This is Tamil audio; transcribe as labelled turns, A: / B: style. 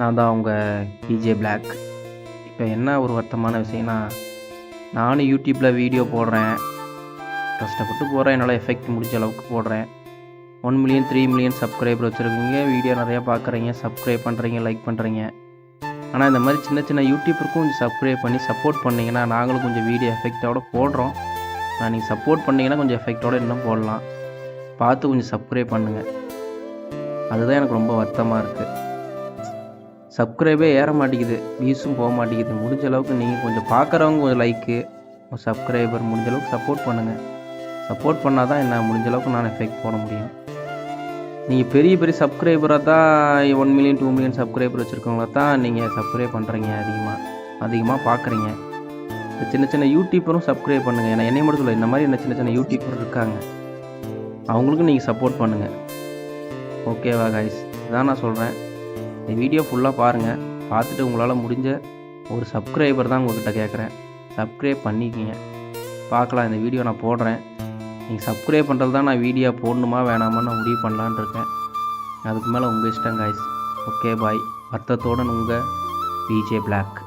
A: நான் தான் உங்கள் பிஜே பிளாக். இப்போ என்ன ஒரு வருத்தமான விஷயம்னா, நானும் யூடியூப்பில் வீடியோ போடுறேன், கஷ்டப்பட்டு போடுறேன், என்னால் எஃபெக்ட் முடிஞ்ச அளவுக்கு போடுறேன். 1 மில்லியன் 3 மில்லியன் சப்ஸ்கிரைபர் வச்சுருக்கீங்க, வீடியோ நிறையா பார்க்குறீங்க, சப்ஸ்கிரைப் பண்ணுறீங்க, லைக் பண்ணுறீங்க. ஆனால் இந்த மாதிரி சின்ன சின்ன யூடியூப்பருக்கும் கொஞ்சம் சப்ஸ்கிரைப் பண்ணி சப்போர்ட் பண்ணிங்கன்னா நாங்களும் கொஞ்சம் வீடியோ எஃபெக்டோடு போடுறோம். நீங்கள் சப்போர்ட் பண்ணிங்கன்னா கொஞ்சம் எஃபெக்டோடு இன்னும் போடலாம். பார்த்து கொஞ்சம் சப்ஸ்கிரைப் பண்ணுங்கள். அதுதான் எனக்கு ரொம்ப வருத்தமாக இருக்குது. சப்ஸ்கிரைபே ஏற மாட்டேங்குது, வியூஸும் போக மாட்டேங்குது. முடிஞ்ச அளவுக்கு நீங்கள் கொஞ்சம் பார்க்குறவங்க கொஞ்சம் லைக்கு, சப்ஸ்கிரைபர் முடிஞ்ச அளவுக்கு சப்போர்ட் பண்ணுங்கள். சப்போர்ட் பண்ணால் தான் என்ன முடிஞ்ச அளவுக்கு நான் எஃபெக்ட் போட முடியும். நீங்கள் பெரிய பெரிய சப்ஸ்கிரைபராக தான் 1 மில்லியன் 2 மில்லியன் சப்ஸ்கிரைபர் வச்சுருக்கவங்கள தான் நீங்கள் சப்ஸ்கிரைப் பண்ணுறீங்க, அதிகமாக பார்க்குறீங்க. சின்ன சின்ன யூடியூப்பரும் சப்ஸ்கிரைப் பண்ணுங்கள். ஏன்னா என்னை மட்டும் சொல்ல, இந்த மாதிரி என்ன சின்ன சின்ன யூடியூப்பர் இருக்காங்க, அவங்களுக்கும் நீங்கள் சப்போர்ட் பண்ணுங்கள். ஓகேவா கைஸ்? இதான் நான் சொல்கிறேன். இந்த வீடியோ ஃபுல்லாக பாருங்கள். பார்த்துட்டு உங்களால் முடிஞ்ச ஒரு சப்ஸ்கிரைபர் தான் உங்கள்கிட்ட கேட்குறேன், சப்ஸ்கிரைப் பண்ணிக்கிங்க. பார்க்கலாம், இந்த வீடியோ நான் போடுறேன். நீங்கள் சப்ஸ்கிரைப் பண்ணுறது தான் நான் வீடியோ போடணுமா வேணாமான்னு நான் முடிவு பண்ணலான்னு இருக்கேன். அதுக்கு மேலே உங்கள் இஷ்டம் கைஸ். Okay bye. வருத்தத்தோடு உங்கள் பிஜே பிளாக்.